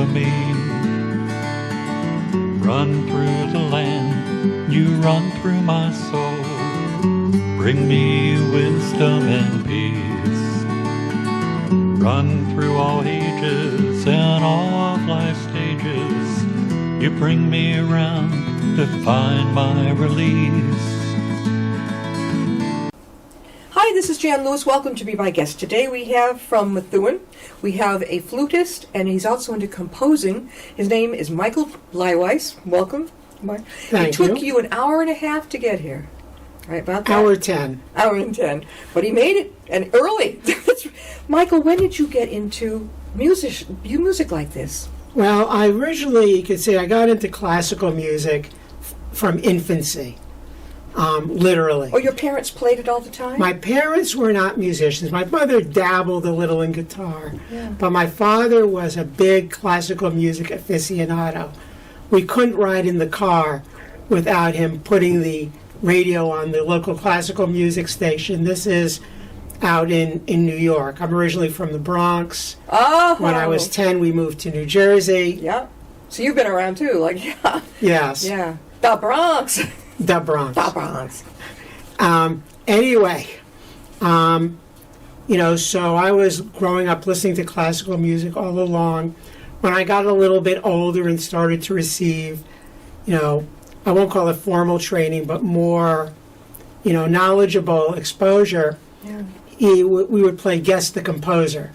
for me. Run through the land, you run through my soul. Bring me wisdom and peace. Run through all ages and all of life's stages. You bring me around to find my release. Hi, this is Jan Lewis. Welcome to be my guest. Today we have from Methuen, we have a flutist, and he's also into composing. His name is Michael Bleiweiss. Welcome. Thank you. It took you an hour and a half to get here. Right about that? Hour 10. Hour and 10. But he made it, and early. Michael, when did you get into music like this? Well, I originally, you could say, I got into classical music from infancy, literally. Oh, your parents played it all the time? My parents were not musicians. My mother dabbled a little in guitar, but my father was a big classical music aficionado. We couldn't ride in the car without him putting the radio on the local classical music station. This is out in New York. I'm originally from the Bronx. Oh. When I was 10, we moved to New Jersey. Yeah. So you've been around too, like, yeah. Yes. Yeah. The Bronx. The Bronx. The Bronx. Anyway, so I was growing up listening to classical music all along. When I got a little bit older and started to receive, I won't call it formal training, but more, knowledgeable exposure, we would play Guess the Composer.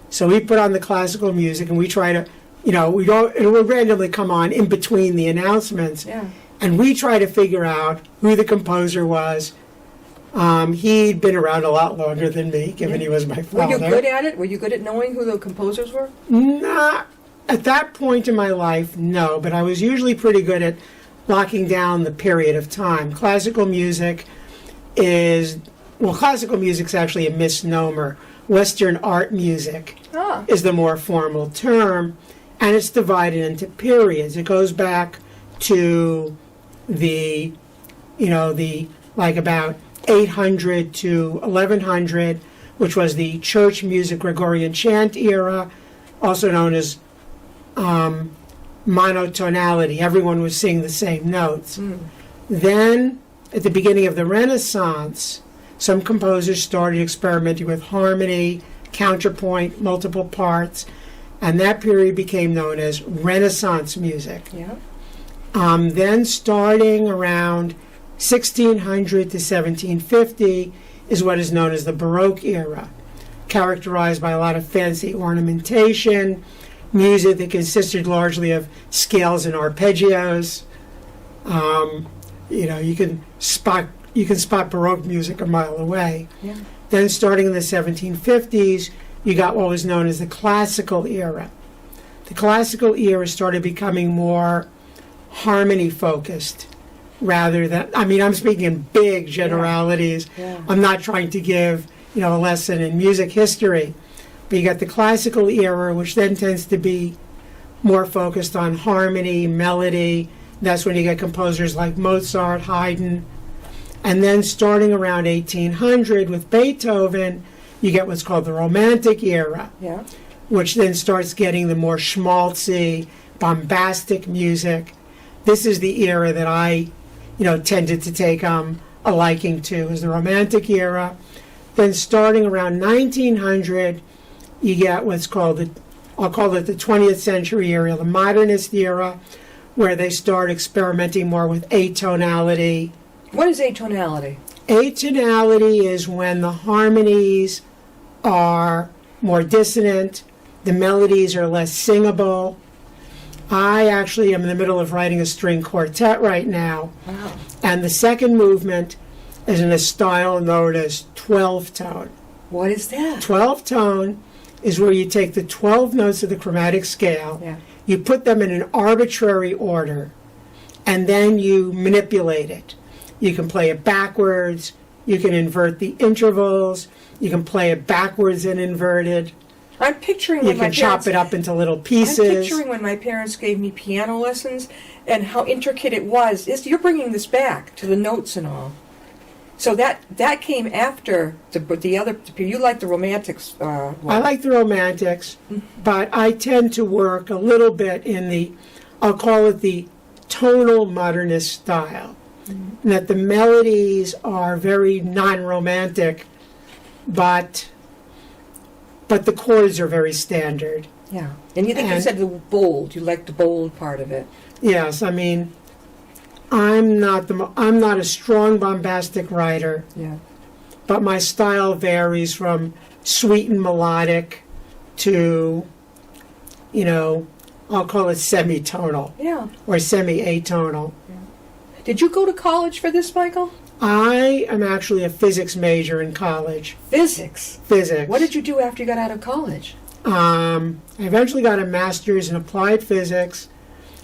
So we put on the classical music and we try to, it would randomly come on in between the announcements. Yeah. And we try to figure out who the composer was. He'd been around a lot longer than me, given he was my father. Were you good at it? Were you good at knowing who the composers were? Not at that point in my life, no. But I was usually pretty good at locking down the period of time. Classical music's actually a misnomer. Western art music is the more formal term, and it's divided into periods. It goes back to about 800 to 1100, which was the church music Gregorian chant era, also known as monotonality. Everyone was singing the same notes. Then, at the beginning of the Renaissance, some composers started experimenting with harmony, counterpoint, multiple parts, and that period became known as Renaissance music. Yeah. Then starting around 1600 to 1750 is what is known as the Baroque era, characterized by a lot of fancy ornamentation, music that consisted largely of scales and arpeggios. You can spot Baroque music a mile away. Yeah. Then starting in the 1750s, you got what was known as the classical era. The classical era started becoming more harmony focused rather than, I'm speaking in big generalities. Yeah. I'm not trying to give, a lesson in music history. But you got the classical era, which then tends to be more focused on harmony, melody. That's when you get composers like Mozart, Haydn. And then starting around 1800 with Beethoven, you get what's called the Romantic era, which then starts getting the more schmaltzy, bombastic music. This is the era that I, tended to take a liking to, is the Romantic era. Then starting around 1900, you get what's called I'll call it the 20th century era, the Modernist era, where they start experimenting more with atonality. What is atonality? Atonality is when the harmonies are more dissonant, the melodies are less singable. I actually am in the middle of writing a string quartet right now. Wow. And the second movement is in a style known as 12-tone. What is that? 12-tone is where you take the 12 notes of the chromatic scale, you put them in an arbitrary order, and then you manipulate it. You can play it backwards, you can invert the intervals, you can play it backwards and inverted. I'm picturing you can chop it up into little pieces. I'm picturing when my parents gave me piano lessons and how intricate it was. You're bringing this back to the notes and all. So that came after the other. You like the romantics. I like the romantics, but I tend to work a little bit in the, I'll call it the tonal modernist style. And that the melodies are very non-romantic, but the chords are very standard. Yeah, and you said the bold. You like the bold part of it. Yes, I mean, I'm not a strong bombastic writer. Yeah. But my style varies from sweet and melodic to, I'll call it semitonal. Yeah. Or semi-atonal. Yeah. Did you go to college for this, Michael? I am actually a physics major in college. Physics? Physics. What did you do after you got out of college? I eventually got a master's in applied physics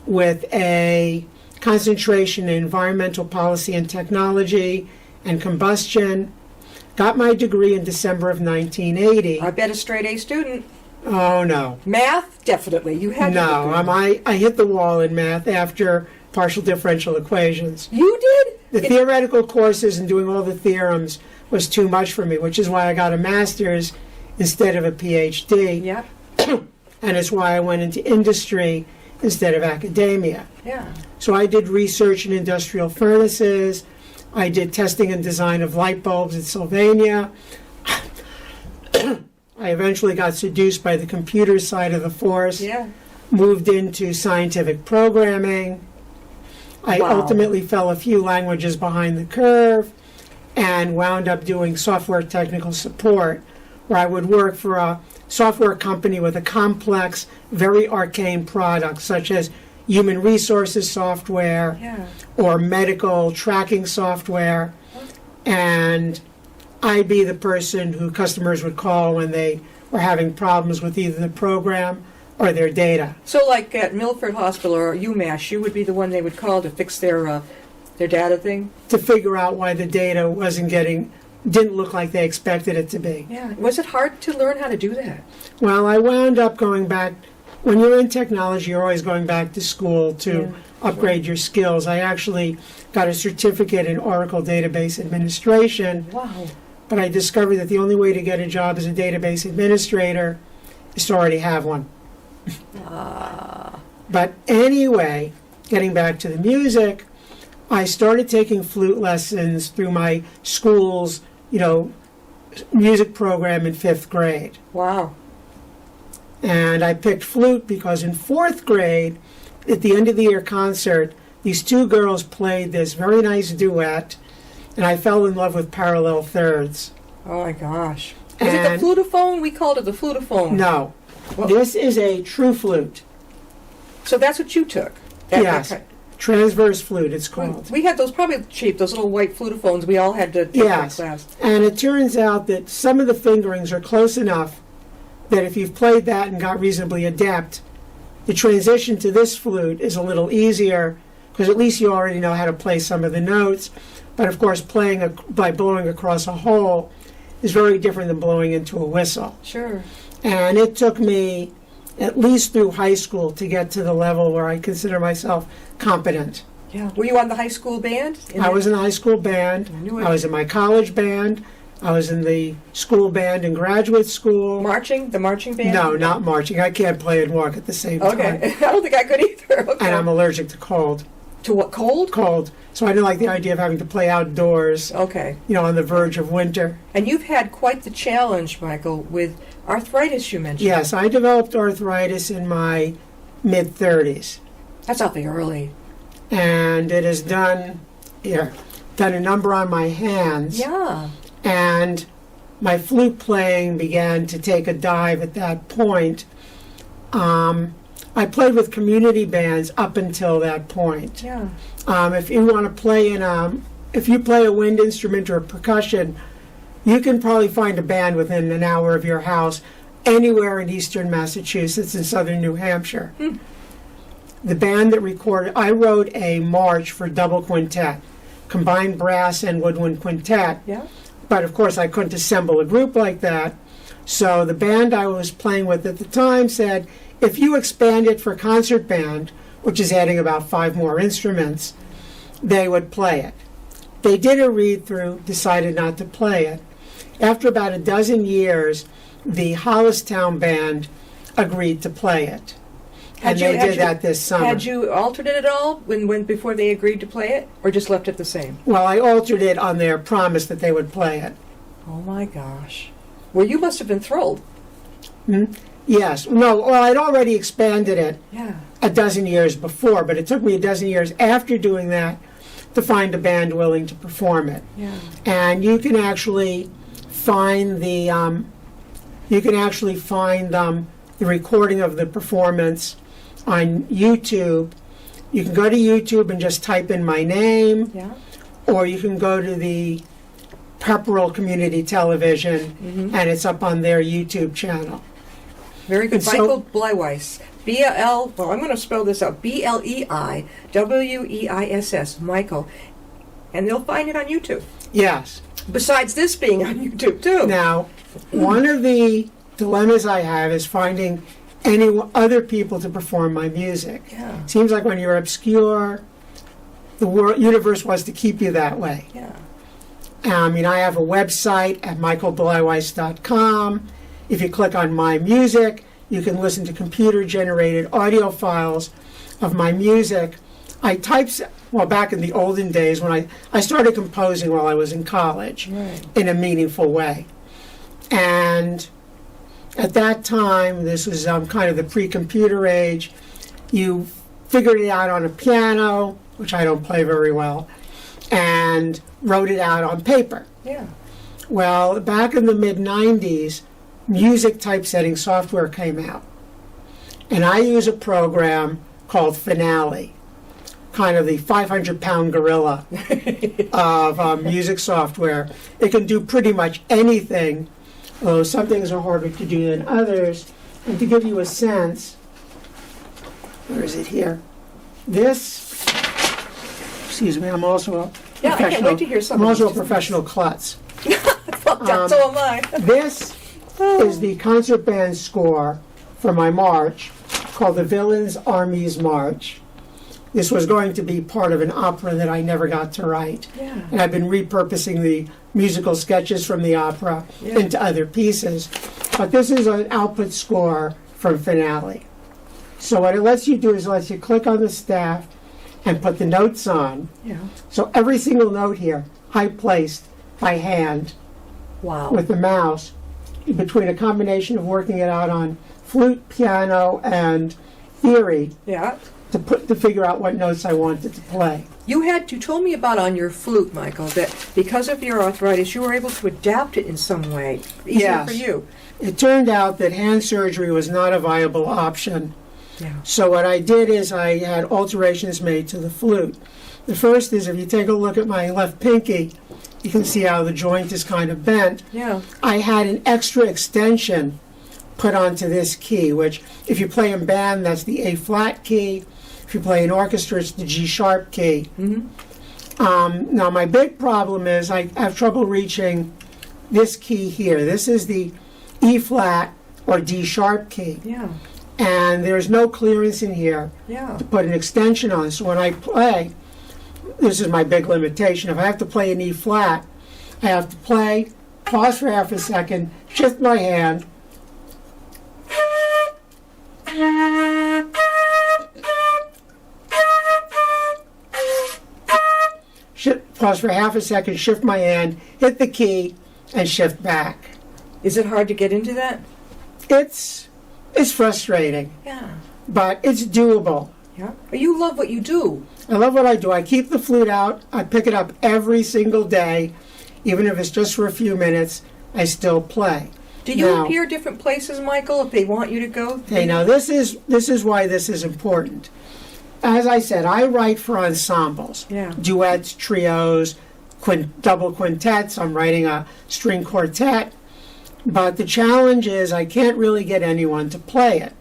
with a concentration in environmental policy and technology and combustion. Got my degree in December of 1980. I bet a straight A student. Oh, no. Math? Definitely. You had No, I hit the wall in math after partial differential equations. You did? The theoretical courses and doing all the theorems was too much for me, which is why I got a master's instead of a PhD. Yeah. And it's why I went into industry instead of academia. Yeah. So I did research in industrial furnaces. I did testing and design of light bulbs in Sylvania. I eventually got seduced by the computer side of the force. Yeah. Moved into scientific programming. I ultimately fell a few languages behind the curve and wound up doing software technical support, where I would work for a software company with a complex, very arcane product, such as human resources software or medical tracking software. And I'd be the person who customers would call when they were having problems with either the program or their data. So like at Milford Hospital or UMass, you would be the one they would call to fix their data thing? To figure out why the data didn't look like they expected it to be. Yeah. Was it hard to learn how to do that? Well, I wound up going back. When you're in technology, you're always going back to school to upgrade your skills. I actually got a certificate in Oracle Database Administration. Wow. But I discovered that the only way to get a job as a database administrator is to already have one. But anyway, getting back to the music, I started taking flute lessons through my school's, music program in 5th grade. Wow. And I picked flute because in 4th grade, at the end of the year concert, these two girls played this very nice duet, and I fell in love with parallel thirds. Oh my gosh. Is it the flutophone? We called it the flutophone. No. This is a true flute. So that's what you took? Yes. Transverse flute, it's called. We had those probably cheap, those little white flutophones we all had to take in class. And it turns out that some of the fingerings are close enough that if you've played that and got reasonably adept, the transition to this flute is a little easier because at least you already know how to play some of the notes. But of course, playing by blowing across a hole is very different than blowing into a whistle. Sure. And it took me at least through high school to get to the level where I consider myself competent. Yeah. Were you on the high school band? I was in the high school band. I was in my college band. I was in the school band in graduate school. Marching? The marching band? No, not marching. I can't play and walk at the same time. Okay. I don't think I could either. Okay. And I'm allergic to cold. To what, cold? Cold. So I didn't like the idea of having to play outdoors, okay, on the verge of winter. And you've had quite the challenge, Michael, with arthritis, you mentioned. Yes, I developed arthritis in my mid-30s. That's awfully early. And it has done a number on my hands. Yeah. And my flute playing began to take a dive at that point. I played with community bands up until that point. Yeah. If you want to play if you play a wind instrument or percussion, you can probably find a band within an hour of your house anywhere in eastern Massachusetts and southern New Hampshire. The band that recorded, I wrote a march for double quintet, combined brass and woodwind quintet. Yeah. But of course I couldn't assemble a group like that. So the band I was playing with at the time said, if you expand it for concert band, which is adding about 5 more instruments, they would play it. They did a read-through, decided not to play it. After about a dozen years, the Hollistown Band agreed to play it. And they did that this summer. Had you altered it at all before they agreed to play it, or just left it the same? Well, I altered it on their promise that they would play it. Oh my gosh. Well, you must have been thrilled. Yes. No, well, I'd already expanded it Yeah. a dozen years before, but it took me a dozen years after doing that to find a band willing to perform it. Yeah. And you can actually find the recording of the performance on YouTube. You can go to YouTube and just type in my name, Yeah. or you can go to the Upton Community Television, and it's up on their YouTube channel. Very good. And so- Michael Bleiweiss. Well, I'm going to spell this out. Bleiweiss. Michael. And they'll find it on YouTube. Yes. Besides this being on YouTube, too. Now, one of the dilemmas I have is finding other people to perform my music. Yeah. Seems like when you're obscure, the universe wants to keep you that way. Yeah. I mean, I have a website at michaelbleiweiss.com. If you click on My Music, you can listen to computer-generated audio files of my music. Back in the olden days when I started composing while I was in college in a meaningful way. And at that time, this was kind of the pre-computer age, you figured it out on a piano, which I don't play very well, and wrote it out on paper. Yeah. Well, back in the mid-90s, music typesetting software came out. And I use a program called Finale, kind of the 500-pound gorilla of music software. It can do pretty much anything, although some things are harder to do than others. And to give you a sense, where is it here? Excuse me, I'm also a Yeah, I can't wait to hear some I'm of also a these. professional klutz. So am I. This is the concert band score for my march called the Villains Armies March. This was going to be part of an opera that I never got to write. Yeah. And I've been repurposing the musical sketches from the opera into other pieces. But this is an output score from Finale. So what it lets you do is it lets you click on the staff and put the notes on. Yeah. So every single note here, I placed by hand Wow. with the mouse, between a combination of working it out on flute, piano, and theory Yeah. to figure out what notes I wanted to play. You told me about on your flute, Michael, that because of your arthritis, you were able to adapt it in some way. Easier Yes. for you. It turned out that hand surgery was not a viable option. Yeah. So what I did is I had alterations made to the flute. The first is, if you take a look at my left pinky, you can see how the joint is kind of bent. Yeah. I had an extra extension put onto this key, which if you play in band, that's the A flat key. If you play in orchestra, it's the G sharp key. Now my big problem is I have trouble reaching this key here. This is the E flat or D sharp key. Yeah. And there's no clearance in here Yeah. to put an extension on. So when I play, this is my big limitation. If I have to play an E flat, I have to play, pause for half a second, shift my hand, pause for half a second, shift my hand, hit the key, and shift back. Is it hard to get into that? It's frustrating, Yeah. but it's doable. Yeah. You love what you do. I love what I do. I keep the flute out. I pick it up every single day. Even if it's just for a few minutes, I still play. Do you Now- appear different places, Michael, if they want you to go? Okay, now this is why this is important. As I said, I write for ensembles, Yeah. duets, trios, double quintets. I'm writing a string quartet. But the challenge is I can't really get anyone to play it.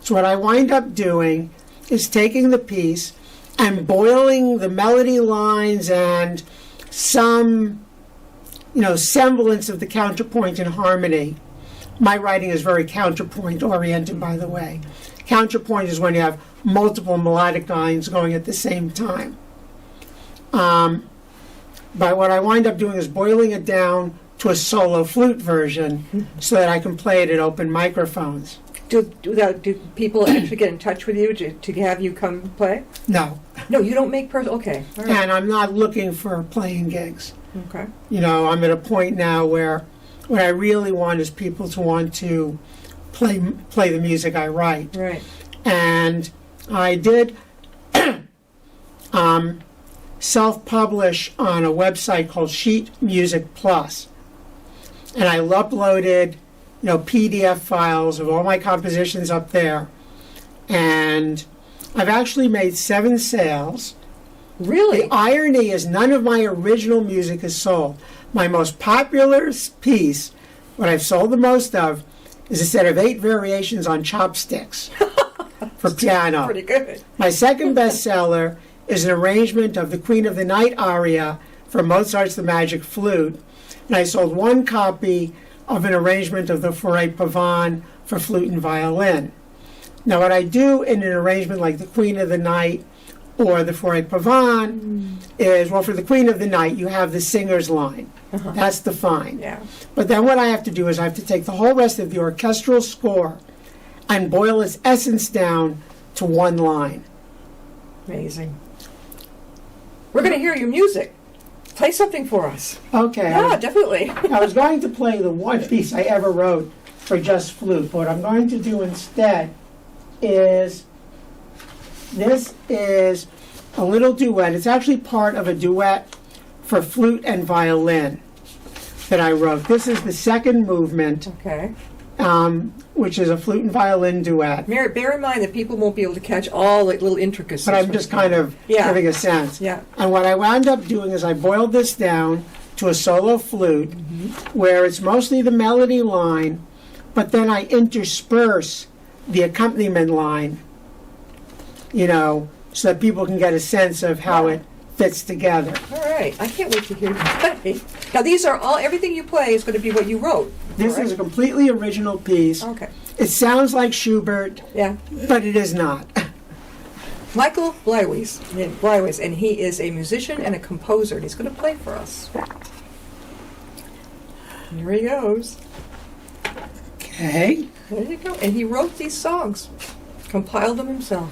So what I wind up doing is taking the piece and boiling the melody lines and some, semblance of the counterpoint and harmony. My writing is very counterpoint oriented, by the way. Counterpoint is when you have multiple melodic lines going at the same time. But what I wind up doing is boiling it down to a solo flute version so that I can play it at open microphones. Do people actually get in touch with you to have you come play? No. No, you don't make okay. All right. And I'm not looking for playing gigs. Okay. You know, I'm at a point now where what I really want is people to want to play the music I write. Right. And I did self-publish on a website called Sheet Music Plus. And I uploaded, PDF files of all my compositions up there. And I've actually made 7 sales. Really? The irony is none of my original music is sold. My most popular piece, what I've sold the most of, is a set of 8 variations on chopsticks for piano. Pretty good. My second bestseller is an arrangement of the Queen of the Night aria from Mozart's The Magic Flute. And I sold 1 copy of an arrangement of the Forêt Pavane for flute and violin. Now what I do in an arrangement like the Queen of the Night or the Forêt Pavane is, well, for the Queen of the Night, you have the singer's line. That's the fine. Yeah. But then what I have to do is I have to take the whole rest of the orchestral score and boil its essence down to 1 line. Amazing. We're going to hear your music. Play something for us. Okay. Yeah, definitely. I was going to play the one piece I ever wrote for just flute. But what I'm going to do instead is, this is a little duet. It's actually part of a duet for flute and violin that I wrote. This is the second movement, Okay. which is a flute and violin duet. Bear in mind that people won't be able to catch all the little intricacies. But I'm just kind of giving a sense. Yeah. And what I wound up doing is I boiled this down to a solo flute where it's mostly the melody line, but then I intersperse the accompaniment line, so that people can get a sense of how it fits together. All right. I can't wait to hear you play. Now, these are everything you play is going to be what you wrote. This is a completely original piece. Okay. It sounds like Schubert, Yeah. but it is not. Michael Bleiweiss, and he is a musician and a composer, and he's going to play for us. Here he goes. Okay. There you go. And he wrote these songs, compiled them himself.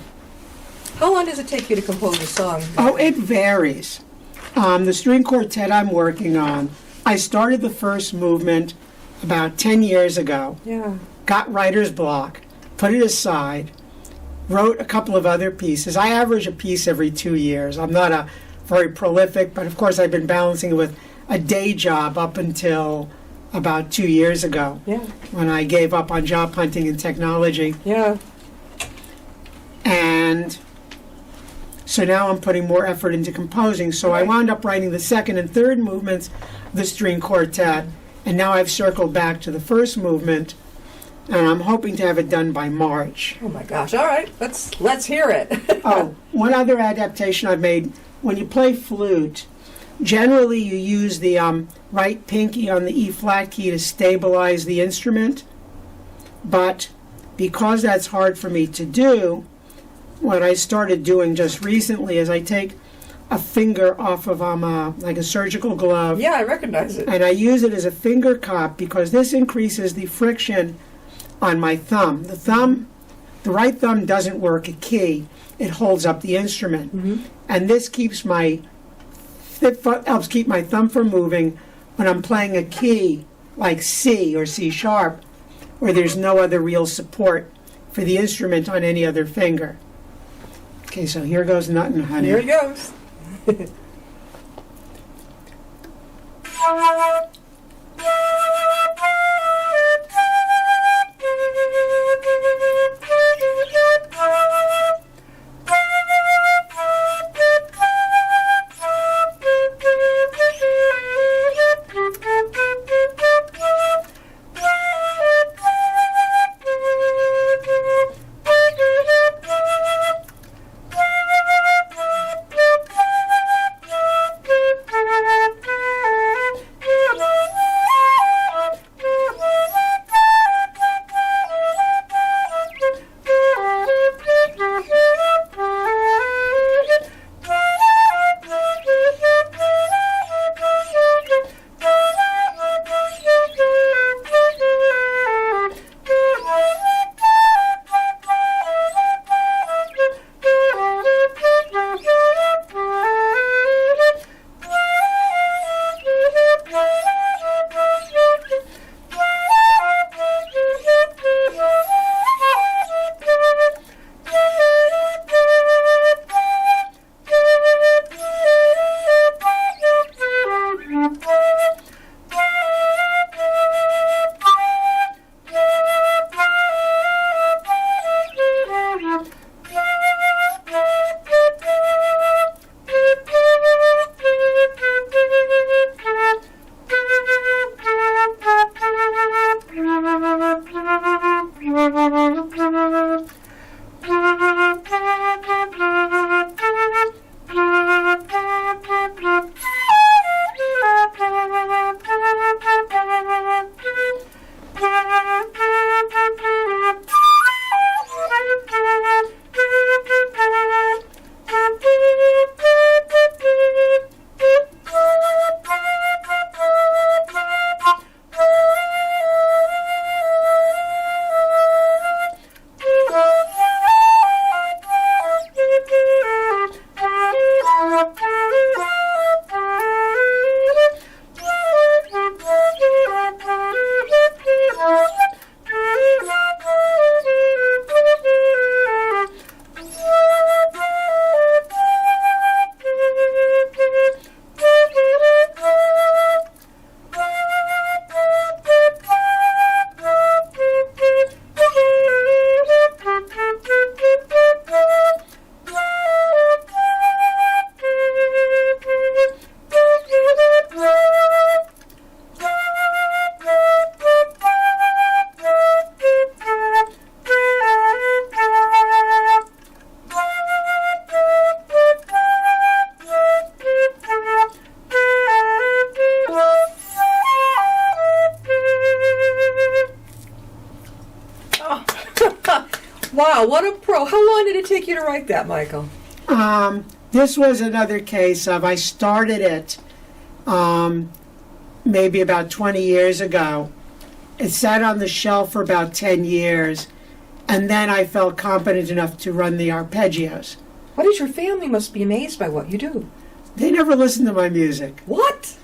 How long does it take you to compose a song? Oh, it varies. The string quartet I'm working on, I started the first movement about 10 years ago. Yeah. Got writer's block, put it aside, wrote a couple of other pieces. I average a piece every 2 years. I'm not a very prolific, but of course I've been balancing it with a day job up until about 2 years ago, Yeah. when I gave up on job hunting and technology. Yeah. And so now I'm putting more effort into composing. So I wound up writing the second and third movements of the string quartet, and now I've circled back to the first movement, and I'm hoping to have it done by March. Oh my gosh! All right, let's hear it. Oh, one other adaptation I've made: when you play flute, generally you use the right pinky on the E flat key to stabilize the instrument, but because that's hard for me to do, what I started doing just recently is I take a finger off of like a surgical glove. Yeah, I recognize it. And I use it as a finger cup because this increases the friction on my thumb. The right thumb doesn't work a key. It holds up the instrument. And this helps keep my thumb from moving when I'm playing a key like C or C sharp, where there's no other real support for the instrument on any other finger. Okay, so here goes Nut and Honey. Here he goes. Wow, what a pro. How long did it take you to write that, Michael? This was another case of I started it maybe about 20 years ago. It sat on the shelf for about 10 years, and then I felt competent enough to run the arpeggios. What is your family must be amazed by what you do. They never listen to my music. What?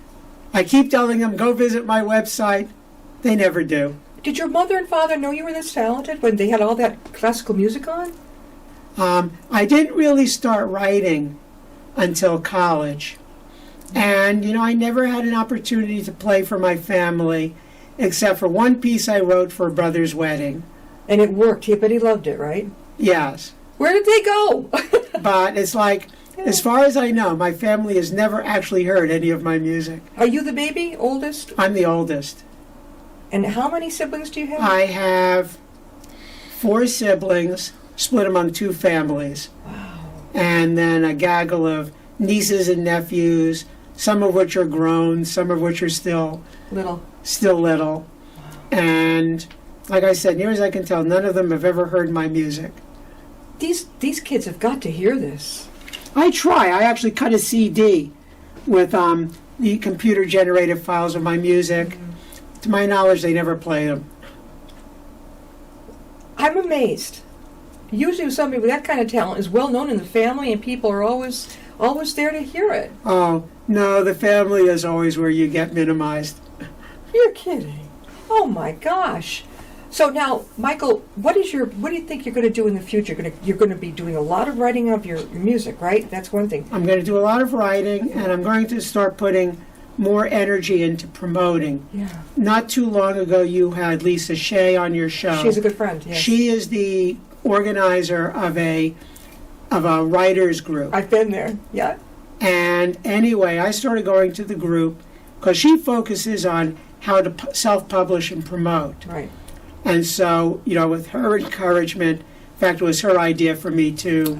I keep telling them, go visit my website. They never do. Did your mother and father know you were this talented when they had all that classical music on? I didn't really start writing until college. And, I never had an opportunity to play for my family, except for one piece I wrote for a brother's wedding. And it worked. But he loved it, right? Yes. Where did they go? But it's like, as far as I know, my family has never actually heard any of my music. Are you the baby, oldest? I'm the oldest. And how many siblings do you have? I have 4 siblings, split among 2 families. Wow. And then a gaggle of nieces and nephews, some of which are grown, some of which are still little. Wow. And like I said, near as I can tell, none of them have ever heard my music. These kids have got to hear this. I try. I actually cut a CD with the computer-generated files of my music. Mm-hmm. To my knowledge, they never play them. I'm amazed. Usually somebody with that kind of talent is well known in the family and people are always there to hear it. Oh, no, the family is always where you get minimized. You're kidding. Oh my gosh. So now, Michael, what do you think you're going to do in the future? You're going to be doing a lot of writing of your music, right? That's one thing. I'm going to do a lot of writing, and I'm going to start putting more energy into promoting. Yeah. Not too long ago, you had Lisa Shea on your show. She's a good friend, yes. She is the organizer of a writers group. I've been there, yeah. And anyway, I started going to the group because she focuses on how to self-publish and promote. Right. And so, with her encouragement, in fact, it was her idea for me to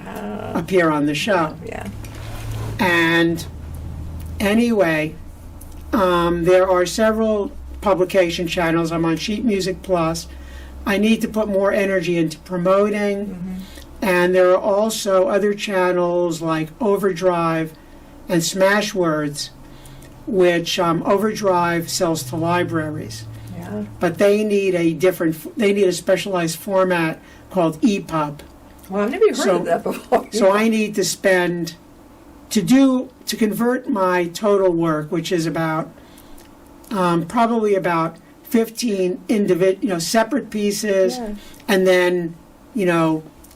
appear on the show. Yeah. And anyway, there are several publication channels. I'm on Sheet Music Plus. I need to put more energy into promoting. Mm-hmm. And there are also other channels like Overdrive and Smashwords, which Overdrive sells to libraries. Yeah. But they need a specialized format called EPUB. Well, I've never heard of that before. So I need to spend to convert my total work, which is about probably about 15 separate pieces, yeah. And then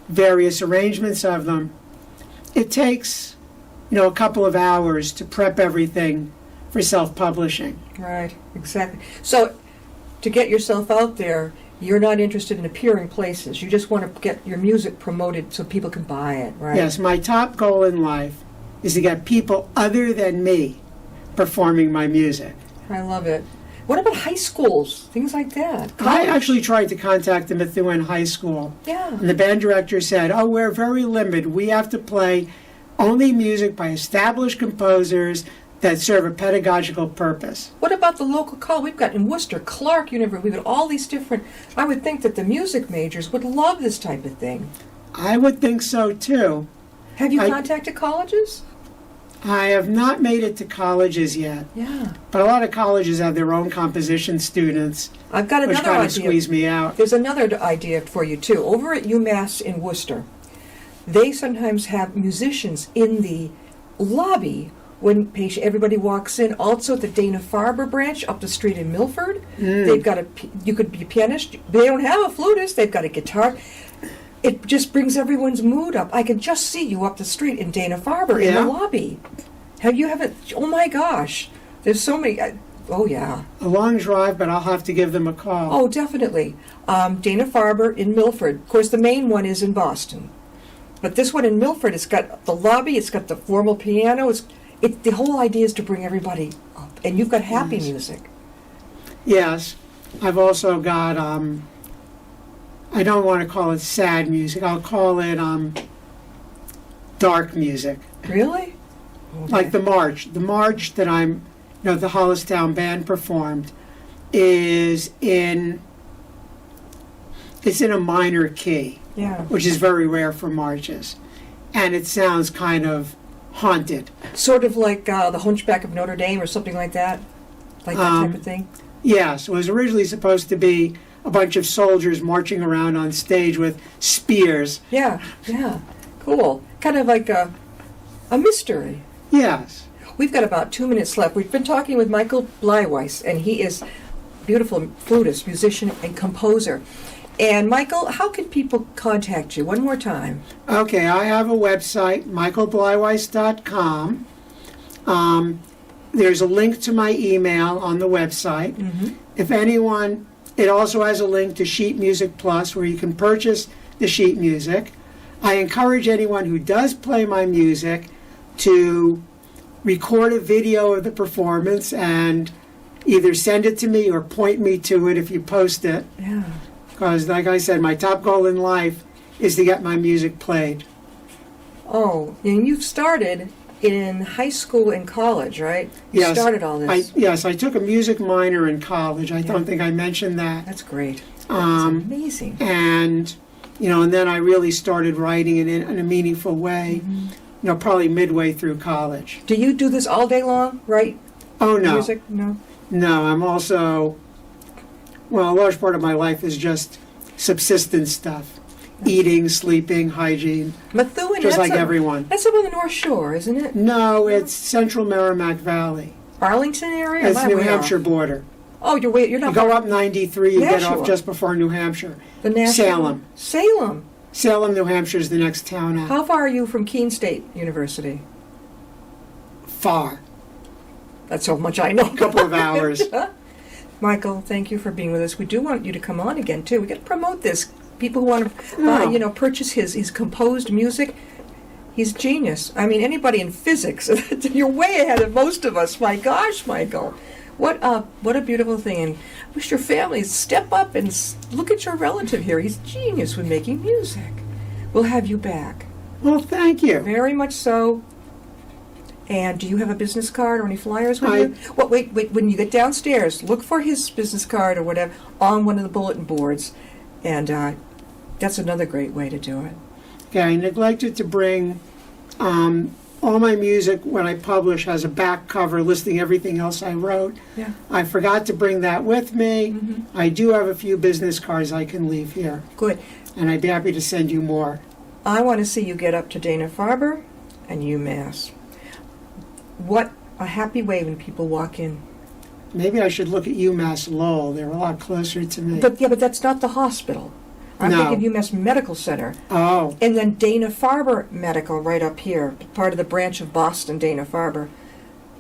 various arrangements of them. It takes a couple of hours to prep everything for self-publishing. Right, exactly. So to get yourself out there, you're not interested in appearing places. You just want to get your music promoted so people can buy it, right? Yes, my top goal in life is to get people other than me performing my music. I love it. What about high schools, things like that? I actually tried to contact the Methuen High School. Yeah. And the band director said, we're very limited. We have to play only music by established composers that serve a pedagogical purpose. What about the local college? We've got in Worcester, Clark University, we've got all these different... I would think that the music majors would love this type of thing. I would think so, too. Have you contacted colleges? I have not made it to colleges yet. Yeah. But a lot of colleges have their own composition students. I've got another which kind idea. of squeeze me out. There's another idea for you, too. Over at UMass in Worcester, they sometimes have musicians in the lobby when everybody walks in. Also at the Dana-Farber branch up the street in Milford, they've got you could be a pianist. They don't have a flutist. They've got a guitar. It just brings everyone's mood up. I can just see you up the street in Dana-Farber in the lobby. Oh my gosh. There's so many. Oh, yeah. A long drive, but I'll have to give them a call. Oh, definitely. Dana-Farber in Milford. Of course, the main one is in Boston. But this one in Milford, it's got the lobby, it's got the formal piano. The whole idea is to bring everybody up. And you've got happy music. Yes. I've also got, I don't want to call it sad music. I'll call it dark music. Really? Okay. Like the march. The march that the Hollistown Band performed it's in a minor key. Yeah. which is very rare for marches. And it sounds kind of haunted. Sort of like the Hunchback of Notre Dame or something like that? Like that type of thing? Yes, it was originally supposed to be a bunch of soldiers marching around on stage with spears. Yeah, yeah. Cool. Kind of like a mystery. Yes. We've got about 2 minutes left. We've been talking with Michael Bleiweiss, and he is a beautiful flutist, musician, and composer. And Michael, how can people contact you? One more time. Okay, I have a website, michaelbleiweiss.com. There's a link to my email on the website. Mm-hmm. If anyone, it also has a link to Sheet Music Plus where you can purchase the sheet music. I encourage anyone who does play my music to record a video of the performance and either send it to me or point me to it if you post it. Yeah. Because, like I said, my top goal in life is to get my music played. Oh, and you've started in high school and college, right? You Yes, started all this. Yes, I took a music minor in college. I don't think I mentioned that. That's great. That's amazing. And, and then I really started writing it in a meaningful way, probably midway through college. Do you do this all day long, right? Oh, no. Music? No. No, I'm also, a large part of my life is just subsistence stuff. Eating, sleeping, hygiene, Methuen, just like everyone. That's up on the North Shore, isn't it? No, it's central Merrimack Valley. Arlington area? It's Am I New way Hampshire off? border. Oh, you're not. You go up 93, you get Nashua. off just before New Hampshire. The Nashua? Salem. Salem. Salem, New Hampshire is the next town out. How far are you from Keene State University? Far. That's how much I know. A couple of hours. Michael, thank you for being with us. We do want you to come on again, too. We got to promote this. People who want to, purchase his composed music. He's genius. I mean, anybody in physics, you're way ahead of most of us. My gosh, Michael. What a beautiful thing. And I wish your family step up and look at your relative here. He's genius with making music. We'll have you back. Well, thank you. Very much so. And do you have a business card or any flyers with you? Well, wait. When you get downstairs, look for his business card or whatever on one of the bulletin boards. And that's another great way to do it. Okay, I neglected to bring all my music when I publish has a back cover listing everything else I wrote. Yeah. I forgot to bring that with me. Mm-hmm. I do have a few business cards I can leave here. Good. And I'd be happy to send you more. I want to see you get up to Dana-Farber and UMass. What a happy way when people walk in. Maybe I should look at UMass Lowell. They're a lot closer to me. But that's not the hospital. I'm No. thinking UMass Medical Center. Oh, And then Dana-Farber Medical right up here, part of the branch of Boston, Dana-Farber.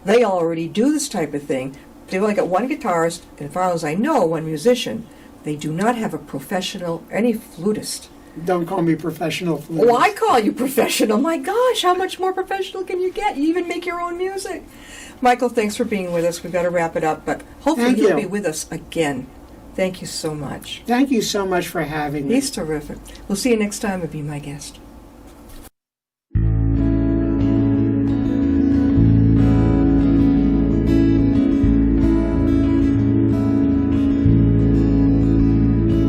They already do this type of thing. They've only got one guitarist, and as far as I know, one musician. They do not have a professional, any flutist. don't call me professional flutist. Oh, I call you professional. My gosh, how much more professional can you get? You even make your own music. Michael, thanks for being with us. We've got to wrap it up, but hopefully Thank you'll you. be with us again. Thank you so much. Thank you so much for having me. He's terrific. We'll see you next time and be my guest.